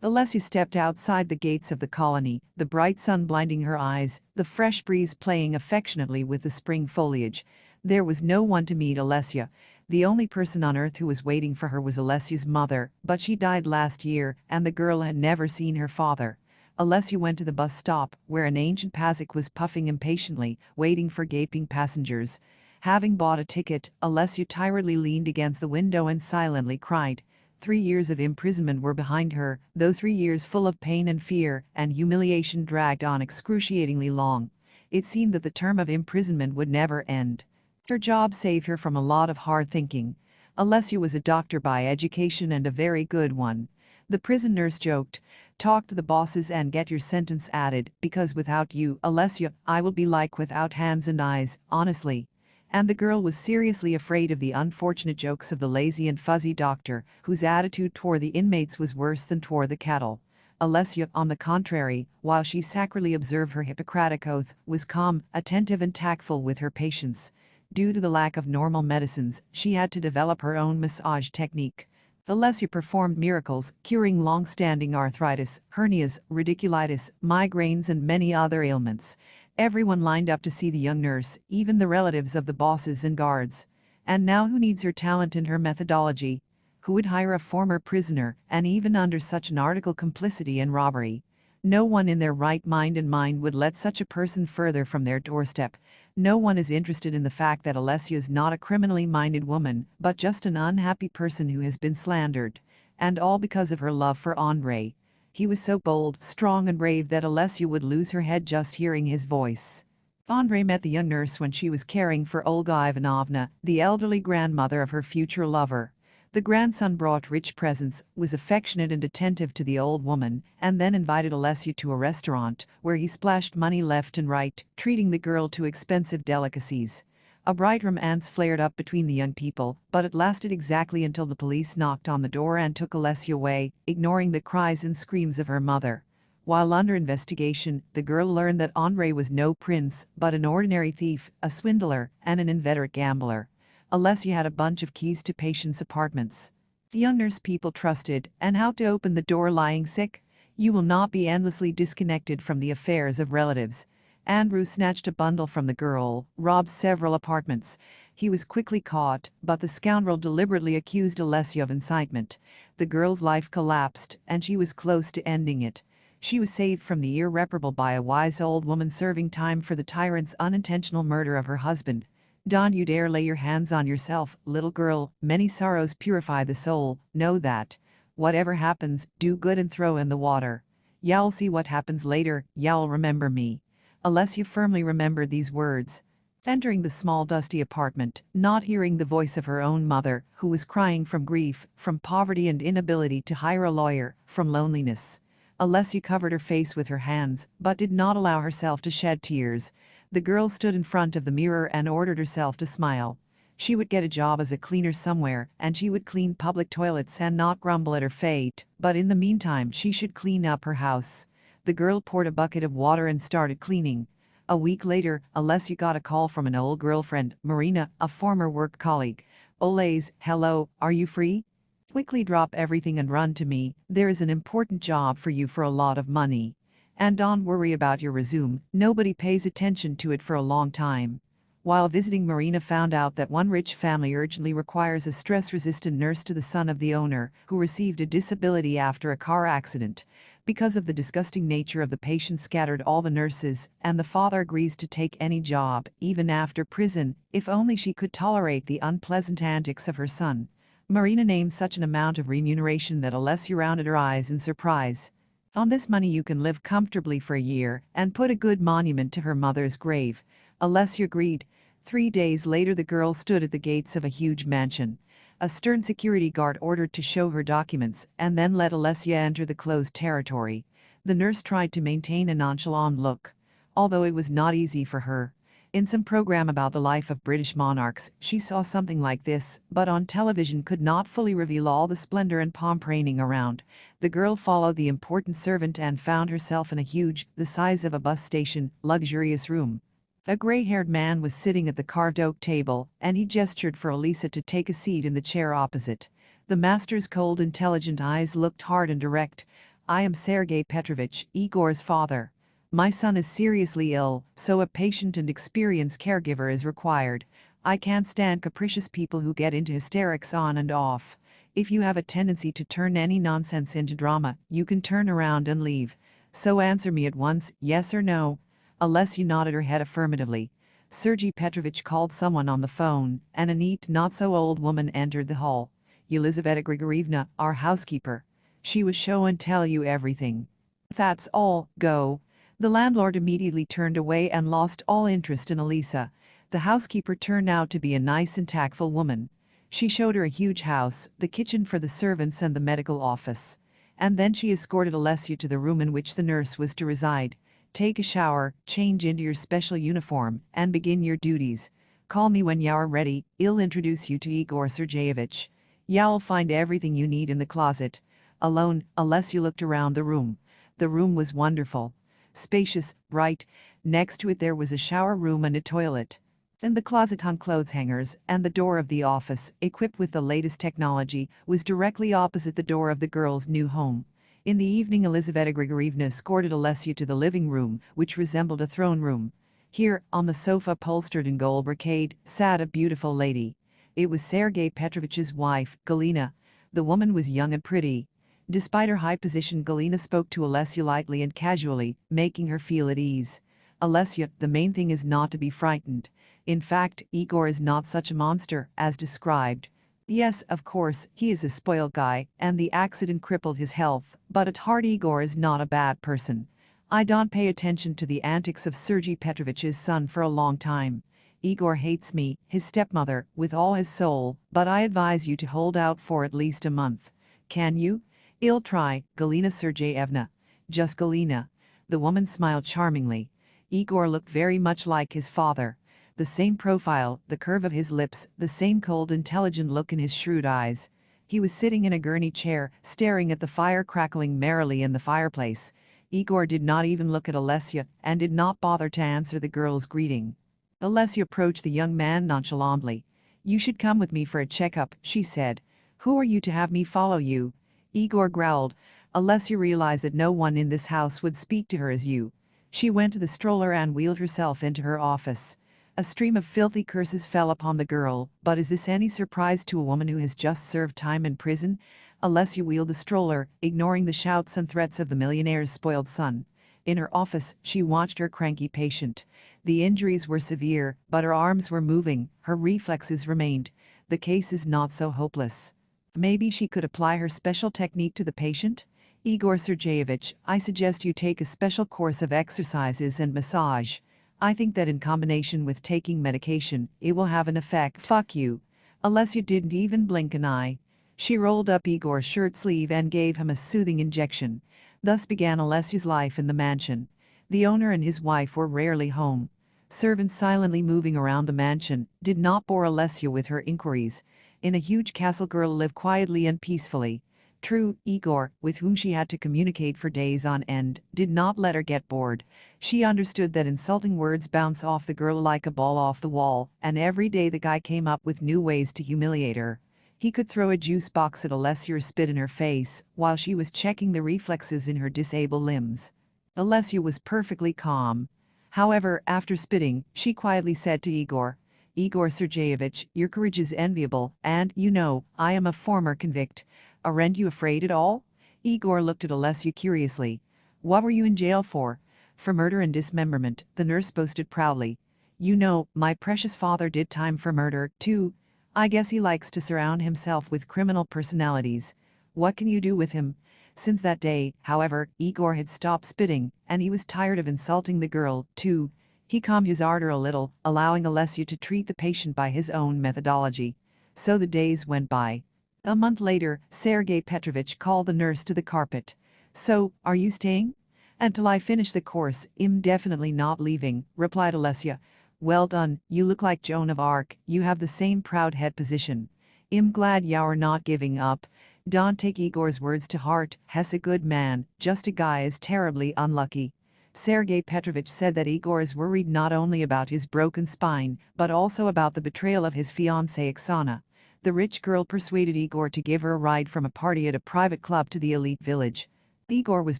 Alessia stepped outside the gates of the colony, the bright sun blinding her eyes, the fresh breeze playing affectionately with the spring foliage. There was no one to meet Alessia. The only person on earth who was waiting for her was Alessia's mother, but she died last year, and the girl had never seen her father. Alessia went to the bus stop, where an ancient Pazik was puffing impatiently, waiting for gaping passengers. Having bought a ticket, Alessia tiredly leaned against the window and silently cried. 3 years of imprisonment were behind her, those 3 years full of pain and fear, and humiliation dragged on excruciatingly long. It seemed that the term of imprisonment would never end. Her job saved her from a lot of hard thinking. Alessia was a doctor by education and a very good one. The prison nurse joked, "Talk to the bosses and get your sentence added, because without you, Alessia, I will be like without hands and eyes, honestly." And the girl was seriously afraid of the unfortunate jokes of the lazy and fuzzy doctor, whose attitude toward the inmates was worse than toward the cattle. Alessia, on the contrary, while she sacredly observed her Hippocratic oath, was calm, attentive and tactful with her patients. Due to the lack of normal medicines, she had to develop her own massage technique. Alessia performed miracles, curing long-standing arthritis, hernias, radiculitis, migraines and many other ailments. Everyone lined up to see the young nurse, even the relatives of the bosses and guards. And now who needs her talent and her methodology? Who would hire a former prisoner, and even under such an article complicity in robbery? No one in their right mind and mind would let such a person further from their doorstep. No one is interested in the fact that Alessia is not a criminally minded woman, but just an unhappy person who has been slandered. And all because of her love for Andre. He was so bold, strong and brave that Alessia would lose her head just hearing his voice. Andre met the young nurse when she was caring for Olga Ivanovna, the elderly grandmother of her future lover. The grandson brought rich presents, was affectionate and attentive to the old woman, and then invited Alessia to a restaurant, where he splashed money left and right, treating the girl to expensive delicacies. A bright romance flared up between the young people, but it lasted exactly until the police knocked on the door and took Alessia away, ignoring the cries and screams of her mother. While under investigation, the girl learned that Andre was no prince, but an ordinary thief, a swindler, and an inveterate gambler. Alessia had a bunch of keys to patients' apartments. The young nurse people trusted, and how to open the door lying sick? You will not be endlessly disconnected from the affairs of relatives. Andrew snatched a bundle from the girl, robbed several apartments. He was quickly caught, but the scoundrel deliberately accused Alessia of incitement. The girl's life collapsed, and she was close to ending it. She was saved from the irreparable by a wise old woman serving time for the tyrant's unintentional murder of her husband. "Don't you dare lay your hands on yourself, little girl, many sorrows purify the soul, know that. Whatever happens, do good and throw in the water. Y'all see what happens later, y'all remember me." Alessia firmly remembered these words. Entering the small dusty apartment, not hearing the voice of her own mother, who was crying from grief, from poverty and inability to hire a lawyer, from loneliness. Alessia covered her face with her hands, but did not allow herself to shed tears. The girl stood in front of the mirror and ordered herself to smile. She would get a job as a cleaner somewhere, and she would clean public toilets and not grumble at her fate, but in the meantime she should clean up her house. The girl poured a bucket of water and started cleaning. A week later, Alessia got a call from an old girlfriend, Marina, a former work colleague. "Olays, hello, are you free? Quickly drop everything and run to me, there is an important job for you for a lot of money. And don't worry about your resume, nobody pays attention to it for a long time." While visiting, Marina found out that one rich family urgently requires a stress-resistant nurse to the son of the owner, who received a disability after a car accident. Because of the disgusting nature of the patient scattered all the nurses, and the father agrees to take any job, even after prison, if only she could tolerate the unpleasant antics of her son. Marina named such an amount of remuneration that Alessia rounded her eyes in surprise. "On this money you can live comfortably for a year, and put a good monument to her mother's grave." Alessia agreed. 3 days later the girl stood at the gates of a huge mansion. A stern security guard ordered to show her documents, and then let Alessia enter the closed territory. The nurse tried to maintain a nonchalant look. Although it was not easy for her. In some program about the life of British monarchs, she saw something like this, but on television could not fully reveal all the splendor and pomp reigning around. The girl followed the important servant and found herself in a huge, the size of a bus station, luxurious room. A gray-haired man was sitting at the carved oak table, and he gestured for Elisa to take a seat in the chair opposite. The master's cold, intelligent eyes looked hard and direct. I am Sergei Petrovich, Igor's father. My son is seriously ill, so a patient and experienced caregiver is required. I can't stand capricious people who get into hysterics on and off. If you have a tendency to turn any nonsense into drama, you can turn around and leave. So answer me at once, yes or no." Alessia nodded her head affirmatively. Sergei Petrovich called someone on the phone, and a neat, not-so-old woman entered the hall. "Elizaveta Grigorievna, our housekeeper. She will show and tell you everything." "That's all, go." The landlord immediately turned away and lost all interest in Elisa. The housekeeper turned out to be a nice and tactful woman. She showed her a huge house, the kitchen for the servants and the medical office. And then she escorted Alessia to the room in which the nurse was to reside. "Take a shower, change into your special uniform, and begin your duties. Call me when you're ready, I'll introduce you to Igor Sergeyevich. You'll find everything you need in the closet." Alone, Alessia looked around the room. The room was wonderful. Spacious, bright. Next to it there was a shower room and a toilet. In the closet hung clothes hangers, and the door of the office, equipped with the latest technology, was directly opposite the door of the girl's new home. In the evening, Elizaveta Grigorievna escorted Alessia to the living room, which resembled a throne room. Here, on the sofa upholstered in gold brocade, sat a beautiful lady. It was Sergei Petrovich's wife, Galina. The woman was young and pretty. Despite her high position, Galina spoke to Alessia lightly and casually, making her feel at ease. "Alessia, the main thing is not to be frightened. In fact, Igor is not such a monster as described. Yes, of course, he is a spoiled guy, and the accident crippled his health, but at heart Igor is not a bad person. I don't pay attention to the antics of Sergei Petrovich's son for a long time. Igor hates me, his stepmother, with all his soul, but I advise you to hold out for at least a month. Can you?" "I'll try, Galina Sergeyevna." "Just Galina." The woman smiled charmingly. Igor looked very much like his father. The same profile, the curve of his lips, the same cold, intelligent look in his shrewd eyes. He was sitting in a gurney chair, staring at the fire crackling merrily in the fireplace. Igor did not even look at Alessia and did not bother to answer the girl's greeting. Alessia approached the young man nonchalantly. "You should come with me for a checkup," she said. "Who are you to have me follow you?" Igor growled. Alessia realized that no one in this house would speak to her as you. She went to the stroller and wheeled herself into her office. A stream of filthy curses fell upon the girl, but is this any surprise to a woman who has just served time in prison? Alessia wheeled the stroller, ignoring the shouts and threats of the millionaire's spoiled son. In her office, she watched her cranky patient. The injuries were severe, but her arms were moving, her reflexes remained. The case is not so hopeless. Maybe she could apply her special technique to the patient? "Igor Sergeyevich, I suggest you take a special course of exercises and massage. I think that in combination with taking medication, it will have an effect." "Fuck you." Alessia didn't even blink an eye. She rolled up Igor's shirt sleeve and gave him a soothing injection. Thus began Alessia's life in the mansion. The owner and his wife were rarely home. Servants silently moving around the mansion did not bore Alessia with her inquiries. In a huge castle, girl lived quietly and peacefully. True, Igor, with whom she had to communicate for days on end, did not let her get bored. She understood that insulting words bounce off the girl like a ball off the wall, and every day the guy came up with new ways to humiliate her. He could throw a juice box at Alessia or spit in her face, while she was checking the reflexes in her disabled limbs. Alessia was perfectly calm. However, after spitting, she quietly said to Igor, "Igor Sergeyevich, your courage is enviable, and, you know, I am a former convict. Aren't you afraid at all?" Igor looked at Alessia curiously. "What were you in jail for?" "For murder and dismemberment," the nurse boasted proudly. "You know, my precious father did time for murder, too. I guess he likes to surround himself with criminal personalities. What can you do with him?" Since that day, however, Igor had stopped spitting, and he was tired of insulting the girl, too. He calmed his ardor a little, allowing Alessia to treat the patient by his own methodology. So the days went by. A month later, Sergei Petrovich called the nurse to the carpet. "So, are you staying?" "Until I finish the course, I'm definitely not leaving," replied Alessia. "Well done, you look like Joan of Arc, you have the same proud head position. I'm glad you're not giving up. Don't take Igor's words to heart, he's a good man, just a guy is terribly unlucky." Sergei Petrovich said that Igor is worried not only about his broken spine, but also about the betrayal of his fiancée Oksana. The rich girl persuaded Igor to give her a ride from a party at a private club to the elite village. Igor was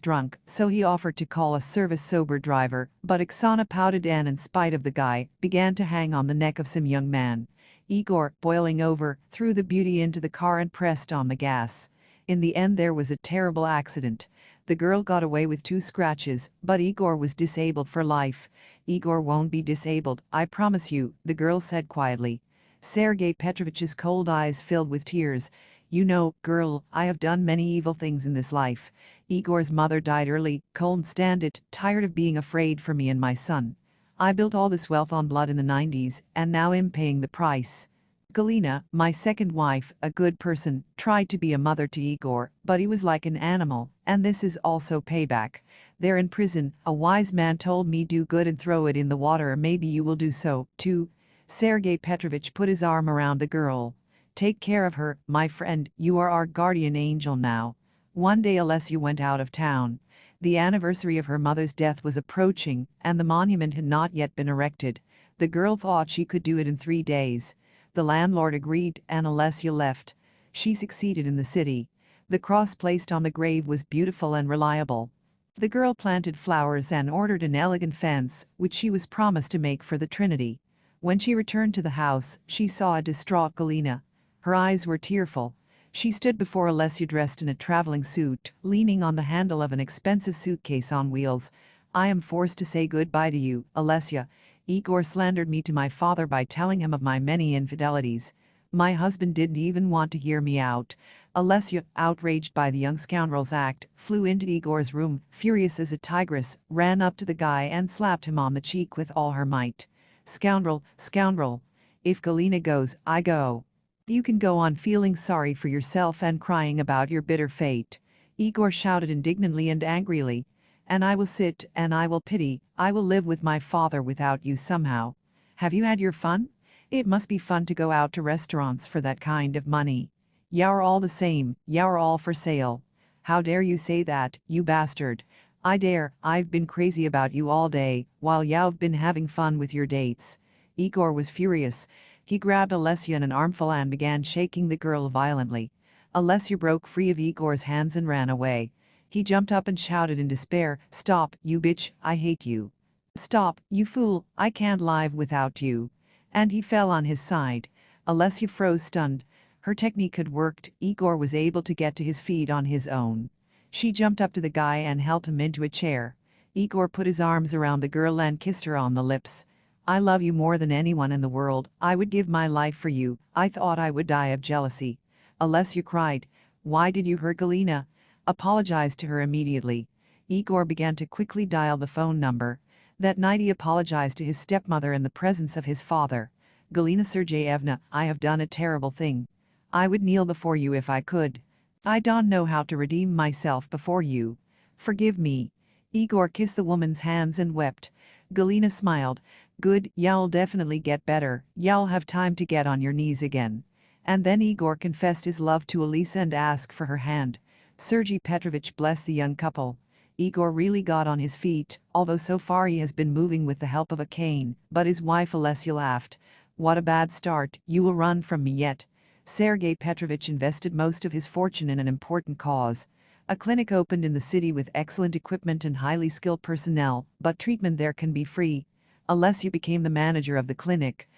drunk, so he offered to call a service-sober driver, but Oksana pouted and, in spite of the guy, began to hang on the neck of some young man. Igor, boiling over, threw the beauty into the car and pressed on the gas. In the end there was a terrible accident. The girl got away with 2 scratches, but Igor was disabled for life. Igor won't be disabled, I promise you, the girl said quietly. Sergei Petrovich's cold eyes filled with tears. You know, girl, I have done many evil things in this life. Igor's mother died early, couldn't stand it, tired of being afraid for me and my son. I built all this wealth on blood in the 90s, and now I'm paying the price. Galina, my second wife, a good person, tried to be a mother to Igor, but he was like an animal, and this is also payback. They're in prison, a wise man told me do good and throw it in the water, maybe you will do so, too. Sergei Petrovich put his arm around the girl. Take care of her, my friend, you are our guardian angel now. One day Alessia went out of town. The anniversary of her mother's death was approaching, and the monument had not yet been erected. The girl thought she could do it in 3 days. The landlord agreed, and Alessia left. She succeeded in the city. The cross placed on the grave was beautiful and reliable. The girl planted flowers and ordered an elegant fence, which she was promised to make for the Trinity. When she returned to the house, she saw a distraught Galina. Her eyes were tearful. She stood before Alessia dressed in a traveling suit, leaning on the handle of an expensive suitcase on wheels. I am forced to say goodbye to you, Alessia. Igor slandered me to my father by telling him of my many infidelities. My husband didn't even want to hear me out. Alessia, outraged by the young scoundrel's act, flew into Igor's room, furious as a tigress, ran up to the guy and slapped him on the cheek with all her might. Scoundrel, scoundrel. If Galina goes, I go. You can go on feeling sorry for yourself and crying about your bitter fate. Igor shouted indignantly and angrily. And I will sit, and I will pity, I will live with my father without you somehow. Have you had your fun? It must be fun to go out to restaurants for that kind of money. You're all the same, you're all for sale. How dare you say that, you bastard? I dare, I've been crazy about you all day, while you've been having fun with your dates. Igor was furious. He grabbed Alessia in an armful and began shaking the girl violently. Alessia broke free of Igor's hands and ran away. He jumped up and shouted in despair, "Stop, you bitch, I hate you. Stop, you fool, I can't live without you." And he fell on his side. Alessia froze stunned. Her technique had worked, Igor was able to get to his feet on his own. She jumped up to the guy and held him into a chair. Igor put his arms around the girl and kissed her on the lips. I love you more than anyone in the world, I would give my life for you, I thought I would die of jealousy. Alessia cried. Why did you hurt Galina? Apologize to her immediately. Igor began to quickly dial the phone number. That night he apologized to his stepmother in the presence of his father. Galina Sergeyevna, I have done a terrible thing. I would kneel before you if I could. I don't know how to redeem myself before you. Forgive me. Igor kissed the woman's hands and wept. Galina smiled. Good, you'll definitely get better, you'll have time to get on your knees again. And then Igor confessed his love to Elisa and asked for her hand. Sergei Petrovich blessed the young couple. Igor really got on his feet, although so far he has been moving with the help of a cane, but his wife Alessia laughed. What a bad start, you will run from me yet. Sergei Petrovich invested most of his fortune in an important cause. A clinic opened in the city with excellent equipment and highly skilled personnel, but treatment there can be free. Alessia became the manager of the clinic.